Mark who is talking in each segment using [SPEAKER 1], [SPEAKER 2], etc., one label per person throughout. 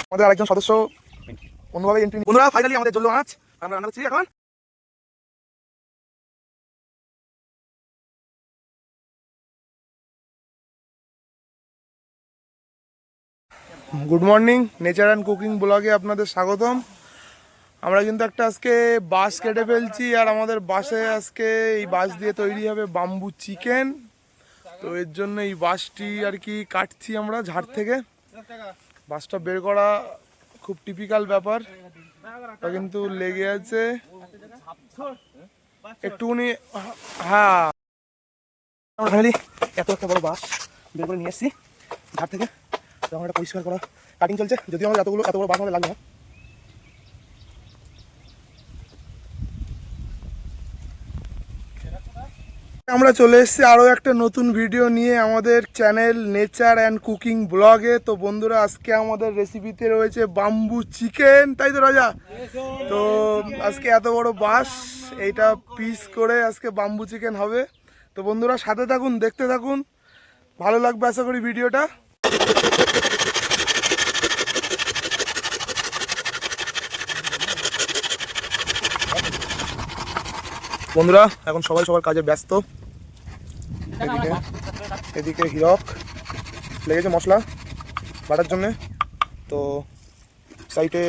[SPEAKER 1] আমাদের আরেকজন সদস্য অন্যভাবে এন্ট্রি। বন্ধুরা ফাইনালি আমাদের জল্লো মাছ আমরা রান্না করছি এখন। Good morning, nature and cooking ব্লগে আপনাদের স্বাগতম। আমরা কিন্তু একটা আজকে বাঁশ কেটে ফেলছি, আর আমাদের বাঁশে আজকে এই বাঁশ দিয়ে তৈরি হবে বাম্বু চিকেন। তো এর জন্য এই বাঁশটি আর কি কাটছি আমরা ঝাড় থেকে। বাঁশটা বের করা খুব টিপিক্যাল ব্যাপার, তা কিন্তু লেগে আছে একটুখানি। হ্যাঁ, আমরা ফাইনালি এত একটা বড় বাঁশ বের করে নিয়ে এসেছি ঝাড় থেকে। তখন একটা পরিষ্কার করা কাটিং চলছে, যদিও আমাদের এত বড় বাঁশ আমাদের লাগবে না। আমরা চলে এসেছি আরও একটা নতুন ভিডিও নিয়ে আমাদের চ্যানেল নেচার অ্যান্ড কুকিং ব্লগে। তো বন্ধুরা, আজকে আমাদের রেসিপিতে রয়েছে বাম্বু চিকেন, তাই তো রাজা? তো আজকে এত বড় বাঁশ, এইটা পিস করে আজকে বাম্বু চিকেন হবে। তো বন্ধুরা সাথে থাকুন, দেখতে থাকুন, ভালো লাগবে আশা করি ভিডিওটা। বন্ধুরা এখন সবাই সবার কাজে ব্যস্ত। এদিকে হিরক লেগেছে মশলা বাটার জন্যে, তো সাইডে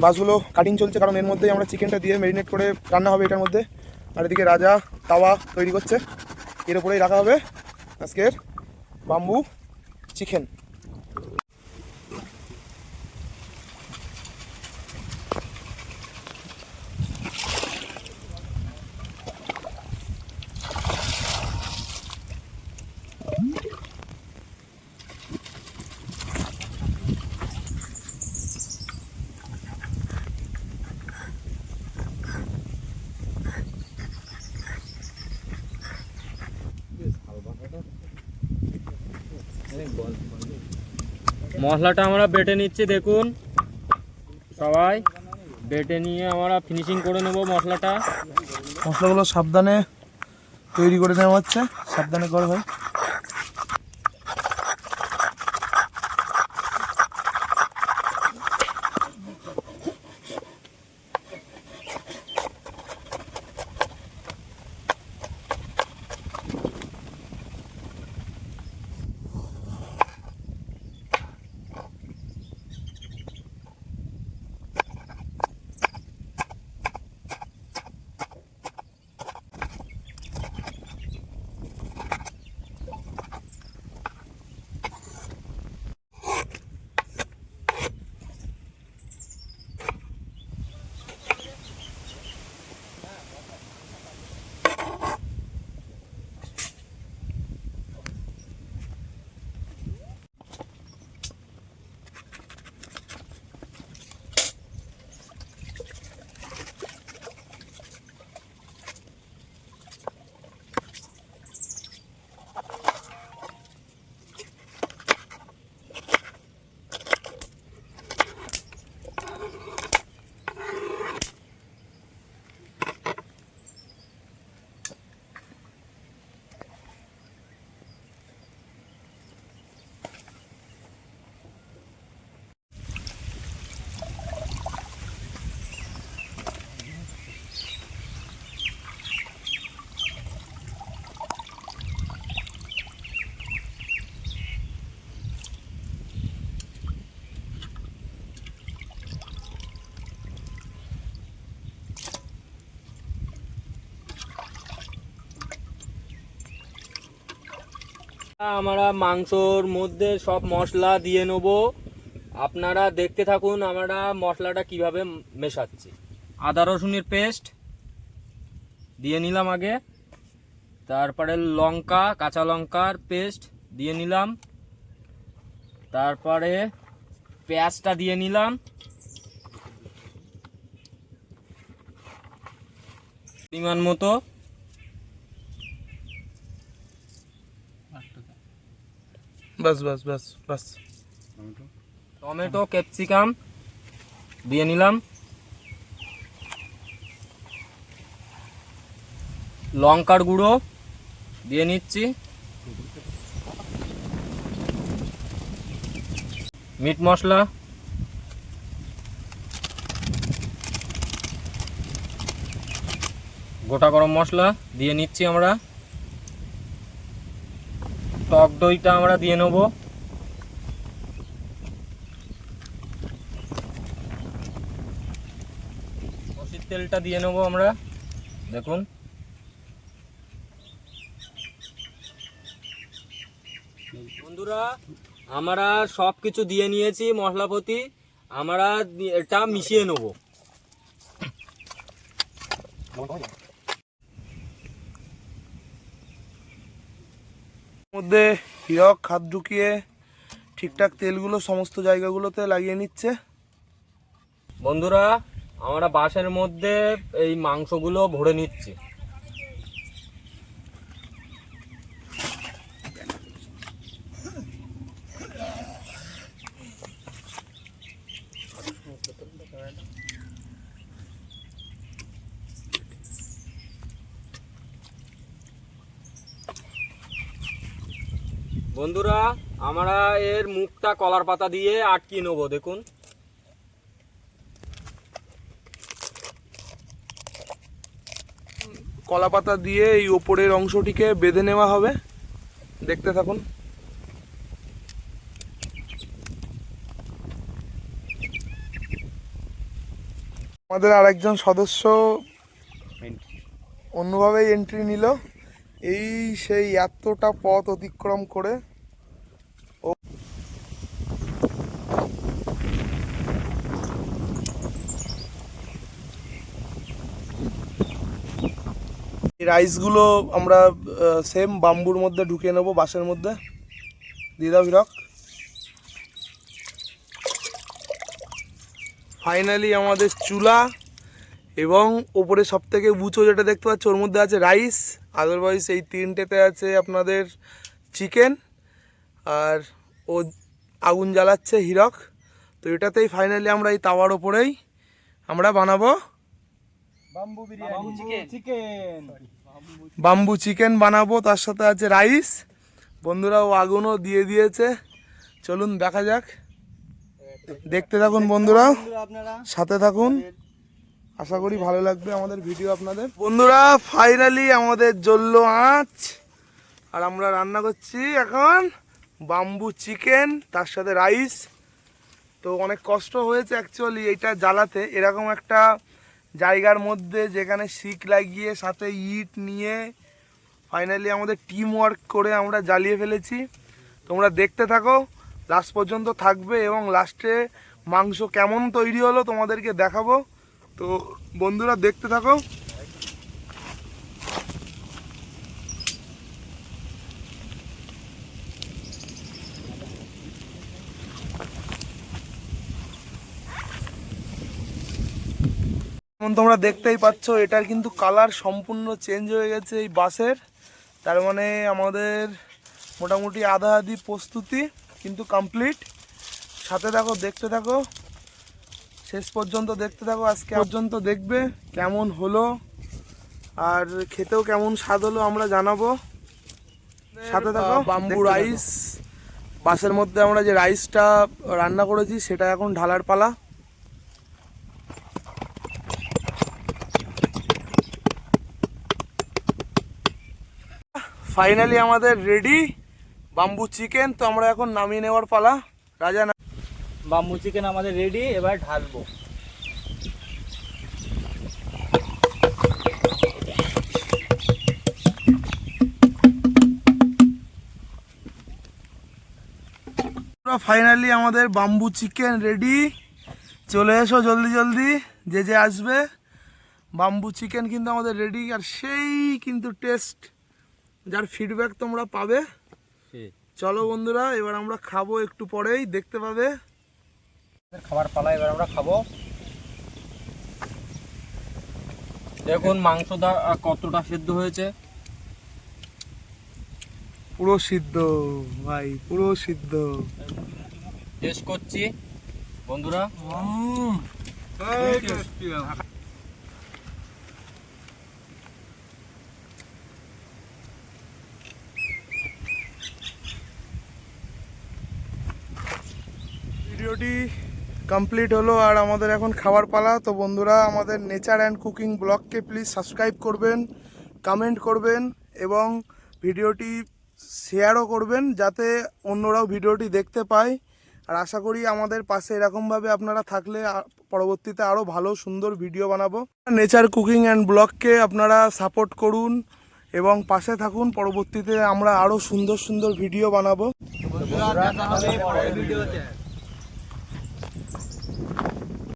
[SPEAKER 1] মাছগুলো কাটিং চলছে, কারণ এর মধ্যেই আমরা চিকেনটা দিয়ে ম্যারিনেট করে রান্না হবে এটার মধ্যে। আর এদিকে রাজা তাওয়া তৈরি করছে, এর উপরেই রাখা হবে আজকের বাম্বু চিকেন।
[SPEAKER 2] মশলাটা আমরা বেটে নিচ্ছি, দেখুন সবাই বেটে নিয়ে আমরা ফিনিশিং করে নেব। মশলাগুলো
[SPEAKER 1] সাবধানে তৈরি করে নেওয়া হচ্ছে, সাবধানে করা হয়।
[SPEAKER 2] আমরা মাংসর মধ্যে সব মশলা দিয়ে নেব, আপনারা দেখতে থাকুন আমরা মশলাটা কিভাবে মেশাচ্ছি। আদা রসুনের পেস্ট দিয়ে নিলাম আগে, তারপরে লঙ্কা, কাঁচা লঙ্কার পেস্ট দিয়ে নিলাম, তারপরে পেঁয়াজটা দিয়ে নিলাম, পরিমাণ মতো
[SPEAKER 1] বাস বাস বাস বাস
[SPEAKER 2] টমেটো, ক্যাপসিকাম দিয়ে নিলাম, লঙ্কার গুঁড়ো দিয়ে নিচ্ছি, মিট মশলা, গোটা গরম মশলা দিয়ে নিচ্ছি আমরা। টক দইটা আমরা দিয়ে নেব। সরষের তেলটা দিয়ে নেব আমরা, দেখুন। বন্ধুরা, আমরা সব কিছু দিয়ে নিয়েছি মশলাপাতি, আমরা এটা মিশিয়ে নেব।
[SPEAKER 1] মধ্যে হীরক হাত ঢুকিয়ে ঠিকঠাক তেলগুলো সমস্ত জায়গাগুলোতে লাগিয়ে নিচ্ছে।
[SPEAKER 2] বন্ধুরা, আমরা বাঁশের মধ্যে এই মাংসগুলো ভরে নিচ্ছি। বন্ধুরা, আমরা এর মুখটা কলার পাতা দিয়ে আটকিয়ে নেব, দেখুন।
[SPEAKER 1] কলা পাতা দিয়ে এই ওপরের অংশটিকে বেঁধে নেওয়া হবে, দেখতে থাকুন। আমাদের আরেকজন সদস্য অন্যভাবেই এন্ট্রি নিল, এই সেই এতটা পথ অতিক্রম করে। এই রাইসগুলো আমরা সেম বাম্বুর মধ্যে ঢুকিয়ে নেবো, বাঁশের মধ্যে দিয়ে দাও হীরক। ফাইনালি আমাদের চুলা এবং ওপরে সব থেকে উঁচু যেটা দেখতে পাচ্ছ ওর মধ্যে আছে রাইস, আদারওয়াইজ এই তিনটেতে আছে আপনাদের চিকেন, আর ও আগুন জ্বালাচ্ছে হীরক। তো এটাতেই ফাইনালি আমরা এই তাওয়ার ওপরেই আমরা বানাবো বাম্বু চিকেন বানাবো, তার সাথে আছে রাইস। বন্ধুরা, ও আগুনও দিয়ে দিয়েছে, চলুন দেখা যাক, দেখতে থাকুন বন্ধুরা, সাথে থাকুন, আশা করি ভালো লাগবে আমাদের ভিডিও আপনাদের। বন্ধুরা, ফাইনালি আমাদের জ্বললো আঁচ, আর আমরা রান্না করছি এখন বাম্বু চিকেন, তার সাথে রাইস। তো অনেক কষ্ট হয়েছে অ্যাকচুয়ালি এটা জ্বালাতে, এরকম একটা জায়গার মধ্যে যেখানে শিক লাগিয়ে সাথে ইট নিয়ে ফাইনালি আমাদের টিম ওয়ার্ক করে আমরা জ্বালিয়ে ফেলেছি। তোমরা দেখতে থাকো, লাস্ট পর্যন্ত থাকবে এবং লাস্টে মাংস কেমন তৈরি হলো তোমাদেরকে দেখাবো। তো বন্ধুরা, দেখতে থাকো। যেমন তোমরা দেখতেই পাচ্ছ, এটার কিন্তু কালার সম্পূর্ণ চেঞ্জ হয়ে গেছে এই বাঁশের। তার মানে আমাদের মোটামুটি আধা আধি প্রস্তুতি কিন্তু কমপ্লিট। সাথে থাকো, দেখতে থাকো, শেষ পর্যন্ত দেখতে থাকো, আজকে পর্যন্ত দেখবে কেমন হলো আর খেতেও কেমন স্বাদ হলো আমরা জানাবো। সাথে থাকো। বাম্বু রাইস, বাঁশের মধ্যে আমরা যে রাইসটা রান্না করেছি সেটা এখন ঢালার পালা। ফাইনালি আমাদের রেডি বাম্বু চিকেন। তো আমরা এখন নামিয়ে নেওয়ার পালা। রাজা,
[SPEAKER 2] বাম্বু চিকেন আমাদের রেডি, এবার ঢালবো।
[SPEAKER 1] ফাইনালি আমাদের বাম্বু চিকেন রেডি, চলে এসো জলদি জলদি যে যে আসবে। বাম্বু চিকেন কিন্তু আমাদের রেডি, আর সেই কিন্তু টেস্ট, যার ফিডব্যাক তোমরা পাবে। চলো বন্ধুরা, এবার আমরা খাবো, একটু পরেই দেখতে পাবে।
[SPEAKER 2] খাবার পালা, এবার আমরা খাবো। দেখুন মাংসটা কতটা সিদ্ধ হয়েছে,
[SPEAKER 1] পুরো সিদ্ধ ভাই, পুরো সিদ্ধ।
[SPEAKER 2] টেস্ট করছি বন্ধুরা।
[SPEAKER 1] ভিডিওটি কমপ্লিট হলো আর আমাদের এখন খাবার পালা। তো বন্ধুরা, আমাদের নেচার অ্যান্ড কুকিং ব্লগকে প্লিজ সাবস্ক্রাইব করবেন, কমেন্ট করবেন এবং ভিডিওটি শেয়ারও করবেন যাতে অন্যরাও ভিডিওটি দেখতে পায়। আর আশা করি আমাদের পাশে এরকমভাবে আপনারা থাকলে পরবর্তীতে আরও ভালো সুন্দর ভিডিও বানাবো। নেচার কুকিং অ্যান্ড ব্লগকে আপনারা সাপোর্ট করুন এবং পাশে থাকুন। পরবর্তীতে আমরা আরও সুন্দর সুন্দর ভিডিও বানাবো।